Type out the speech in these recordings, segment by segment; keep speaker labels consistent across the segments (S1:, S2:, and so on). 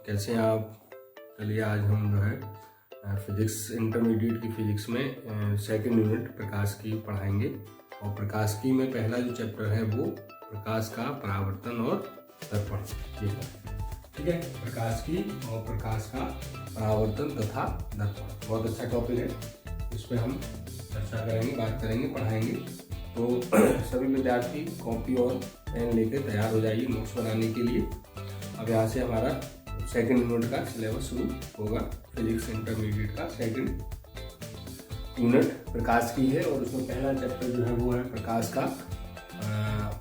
S1: कैसे हैं आप। चलिए आज हम जो है फिजिक्स इंटरमीडिएट की फिजिक्स में सेकंड यूनिट प्रकाश की पढ़ाएंगे। और प्रकाश की में पहला जो चैप्टर है वो प्रकाश का परावर्तन और दर्पण। ठीक है, प्रकाश की और प्रकाश का परावर्तन तथा दर्पण बहुत अच्छा टॉपिक है। इस पर हम चर्चा करेंगे, बात करेंगे, पढ़ाएंगे। तो सभी विद्यार्थी कॉपी और पेन लेकर तैयार हो जाइए नोट्स बनाने के लिए। अब यहाँ से हमारा सेकंड यूनिट का सिलेबस शुरू होगा। फिजिक्स इंटरमीडिएट का सेकंड यूनिट प्रकाश की है और उसमें पहला चैप्टर जो है वो है प्रकाश का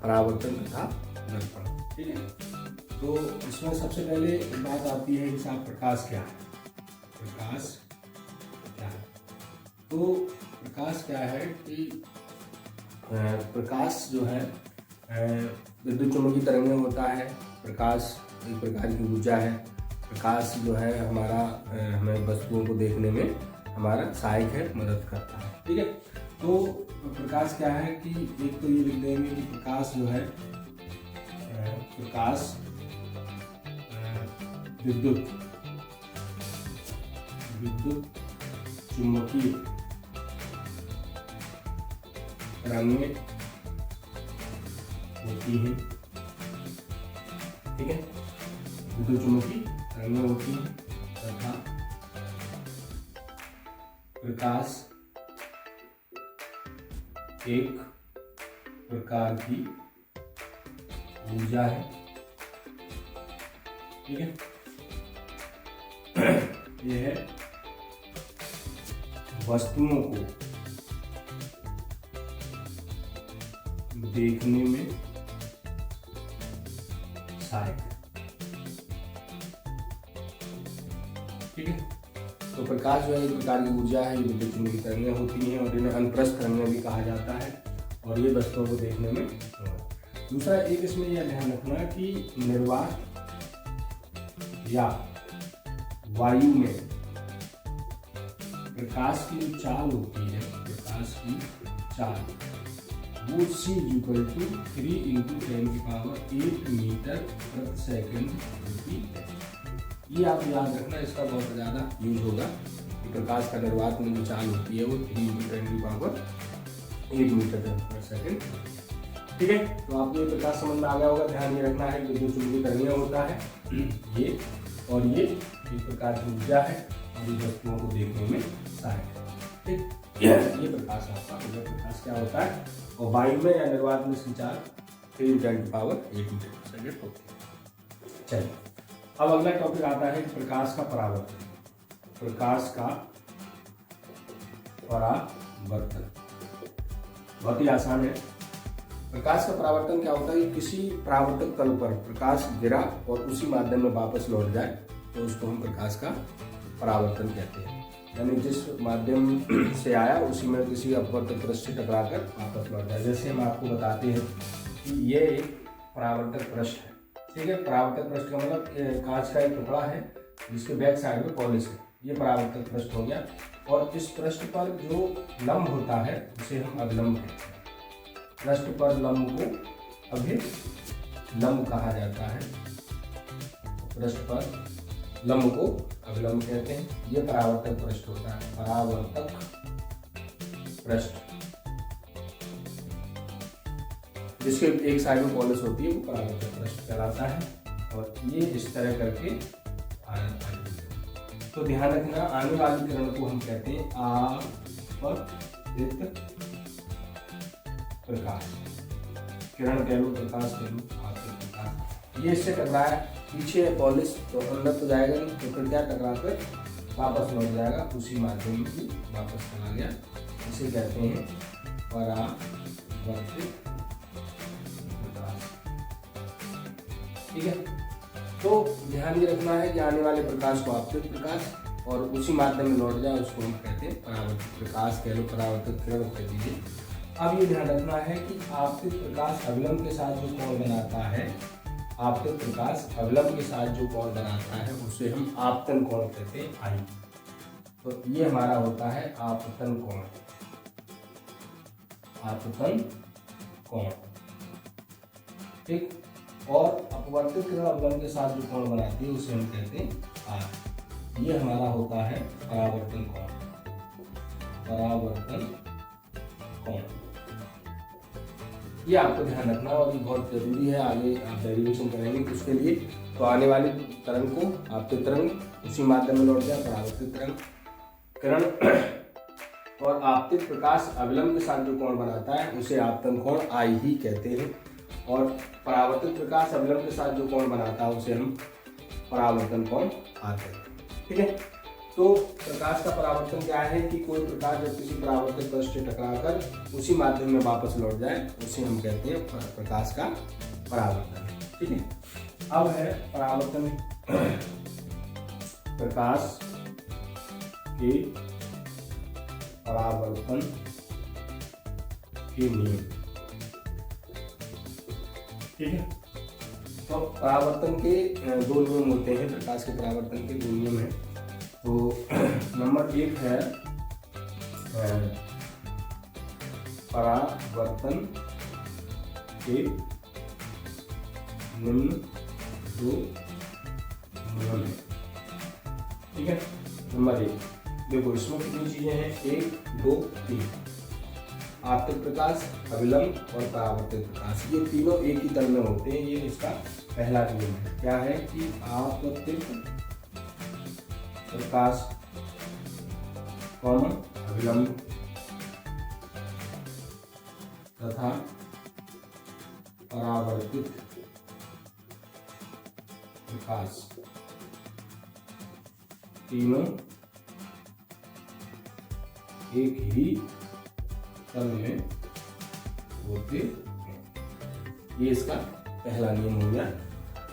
S1: परावर्तन तथा दर्पण। ठीक है, तो इसमें सबसे पहले बात आती है कि साहब प्रकाश क्या है। प्रकाश क्या है? तो प्रकाश क्या है कि प्रकाश जो है विद्युत चुम्बकीय तरंगें होता है। प्रकाश एक प्रकार की ऊर्जा है। प्रकाश जो है हमारा हमें वस्तुओं को देखने में हमारा सहायक है, मदद करता है। ठीक है, तो प्रकाश क्या है कि एक तो ये लिख देंगे कि प्रकाश जो है प्रकाश विद्युत चुम्बकीय तरंगें होती हैं। ठीक है, विद्युत चुम्बकीय तरंगें होती हैं तथा प्रकाश एक प्रकार की ऊर्जा है। ठीक है, यह है वस्तुओं को देखने में सहायक है। ठीक है, तो प्रकाश जो है एक प्रकार की ऊर्जा है। ये विद्युत चुम्बकीय तरंगें होती हैं और इन्हें अनुप्रस्थ तरंगें भी कहा जाता है और ये वस्तुओं को देखने में। दूसरा एक इसमें यह ध्यान रखना कि निर्वात या वायु में प्रकाश की जो चाल होती है, प्रकाश की चाल वो c=3 × 10⁸ मीटर प्रति सेकंड होती है। ये आप याद रखना, इसका बहुत ज़्यादा यूज होगा कि प्रकाश का निर्वात में जो चाल होती है वो 3 × 10⁸ मीटर पर सेकंड। ठीक है, तो आपको ये प्रकाश समझ में आ गया होगा। ध्यान ये रखना है कि विद्युत चुम्बकीय तरंगें होता है ये, और ये एक प्रकार की ऊर्जा है और ये वस्तुओं को देखने में सहायक है। ठीक, ये प्रकाश आपका प्रकाश क्या होता है। और वायु में या निर्वात में संचार 3 × 10⁸ मीटर पर सेकंड होती है। चलिए, अब अगला टॉपिक आता है प्रकाश का परावर्तन। प्रकाश का परावर्तन बहुत ही आसान है। प्रकाश का परावर्तन क्या होता है कि किसी परावर्तक तल पर प्रकाश गिरा और उसी माध्यम में वापस लौट जाए तो उसको हम प्रकाश का परावर्तन कहते हैं। यानी जिस माध्यम से आया उसी में किसी अपवर्तक पृष्ठ से टकराकर वापस लौट जाए। जैसे हम आपको बताते हैं कि ये एक परावर्तक पृष्ठ है। ठीक है, परावर्तक पृष्ठ का मतलब कांच का एक टुकड़ा है जिसके बैक साइड में पॉलिश है। ये परावर्तक पृष्ठ हो गया। और इस पृष्ठ पर जो लंब होता है उसे हम अभिलंब कहते हैं। पृष्ठ पर लंब को अभिलंब कहा जाता है। पृष्ठ पर लंब को अभिलंब कहते हैं। ये परावर्तक पृष्ठ होता है। परावर्तक पृष्ठ जिसके एक साइड में पॉलिश होती है वो परावर्तक पृष्ठ कहलाता है। और ये इस तरह करके आने तो ध्यान रखना, आने वाली किरण को हम कहते हैं आपतित प्रकाश। किरण कह लो, प्रकाश कह लो, आपतित प्रकाश। ये इससे टकराया, पीछे है पॉलिश तो अंदर तो जाएगा नहीं, तो फिर क्या टकरा कर वापस लौट जाएगा, उसी माध्यम में वापस चला गया। इसे कहते हैं परावर्तित प्रकाश। ठीक है, तो ध्यान ये रखना है कि आने वाले प्रकाश को आपतित प्रकाश और उसी माध्यम में लौट जाए उसको हम कहते हैं परावर्तित प्रकाश कह लो, परावर्तित किरण कह दीजिए। अब ये ध्यान रखना है कि आपतित प्रकाश अभिलंब के साथ जो कोण बनाता है, आपतित प्रकाश अभिलंब के साथ जो कोण बनाता है उसे हम आपतन कोण कहते हैं, आई। तो ये हमारा होता है आपतन कोण। आपतन कोण। ठीक, और अपवर्तित किरण अवलंब के साथ जो कोण बनाती है उसे हम कहते हैं आर। ये हमारा होता है परावर्तन कोण, परावर्तन कोण। ये आपको ध्यान रखना और ये बहुत जरूरी है, आगे आप डेरिवेशन करेंगे तो उसके लिए। तो आने वाली तरंग को आपतित तरंग उसी माध्यम में लौट जाए, परावर्तित तरंग किरण और आपतित प्रकाश अविलंब के साथ जो कोण बनाता है उसे आपतन कोण आई ही कहते हैं। और परावर्तित प्रकाश अविलंब के साथ जो कोण बनाता है उसे हम परावर्तन कोण आर कहते हैं। ठीक है, तो प्रकाश का परावर्तन क्या है कि कोई प्रकाश जब किसी परावर्तित पृष्ठ से टकराकर उसी माध्यम में वापस लौट जाए उसे हम कहते हैं प्रकाश का परावर्तन। ठीक है, अब है परावर्तन प्रकाश के परावर्तन के नियम। ठीक है, तो परावर्तन के दो नियम होते हैं, प्रकाश के परावर्तन के दो नियम हैं। तो नंबर 1 है परावर्तन के निम्न दो नियम है। ठीक है, नंबर 1 देखो, इसमें कितनी चीजें हैं, 1 2 3, आपतित प्रकाश, अविलंब और परावर्तित प्रकाश, ये तीनों एक ही तल में होते हैं। ये इसका पहला नियम है। क्या है कि आपतित प्रकाश अविलंब तथा परावर्तित प्रकाश तीनों एक ही तल में होते हैं। ये इसका पहला नियम हो गया।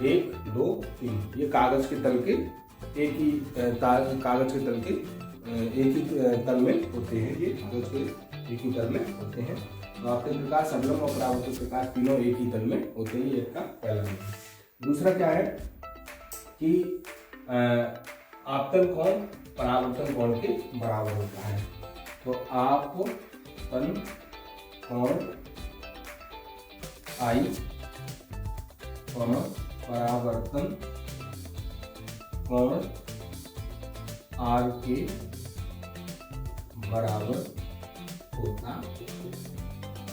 S1: 1 2 3 ये कागज के तल के एक ही कागज के तल के एक ही तल में होते हैं। ये कागज के एक ही तल में होते हैं। तो आपतित प्रकाश, अविलंब और परावर्तित प्रकाश तीनों एक ही तल में होते हैं। ये इसका पहला नियम। दूसरा क्या है कि आपतन कोण परावर्तन कोण के बराबर होता है। तो आपतन कोण आई परावर्तन कोण आर के बराबर होता।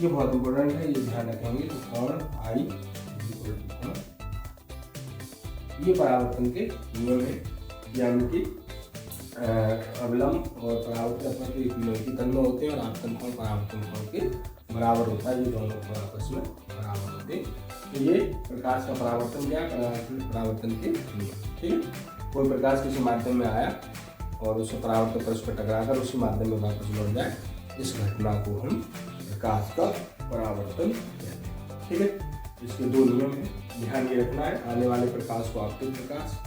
S1: ये बहुत इंपॉर्टेंट है, ये ध्यान रखेंगे। तो कोण आई ये परावर्तन के नियम है, यानी कि अविलंब और परावर्तन तीनों की तल में होते हैं और आपतन कोण परावर्तन कोण के बराबर होता है। ये दोनों आपस में बराबर होते हैं। तो ये प्रकाश का परावर्तन क्या है, परावर्तन के नियम। ठीक है, कोई प्रकाश किसी माध्यम में आया और उसे परावर्तन पृष्ठ पर टकराकर उसी माध्यम में वापस लौट जाए, इस घटना को हम प्रकाश का परावर्तन कहते हैं। ठीक है, इसके दो नियम हैं, ध्यान ये रखना है। आने वाले प्रकाश को आपतित प्रकाश,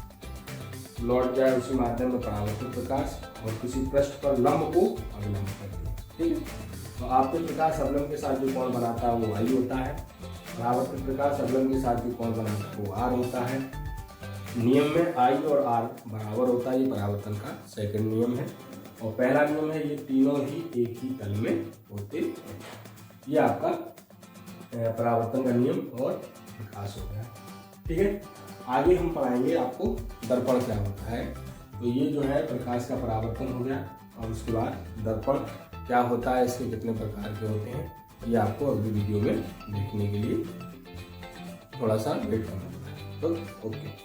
S1: लौट जाए उसी माध्यम में परावर्तित प्रकाश, और किसी पृष्ठ पर लंब को अविलंब करते हैं। ठीक है, तो आपतित प्रकाश अविलंब के साथ जो कोण बनाता है वो आई होता है। परावर्तित प्रकाश अविलंब के साथ जो कोण बनाता है वो आर होता है। नियम में आई और आर बराबर होता है, ये परावर्तन का सेकंड नियम है। और पहला नियम है ये तीनों ही एक ही तल में होते हैं। ये आपका परावर्तन का नियम और प्रकाश हो गया। ठीक है, आगे हम पढ़ाएंगे आपको दर्पण क्या होता है। तो ये जो है प्रकाश का परावर्तन हो गया, और उसके बाद दर्पण क्या होता है, इसके कितने प्रकार के होते हैं, ये आपको अगली वीडियो में देखने के लिए थोड़ा सा वेट करना होगा। तो ओके।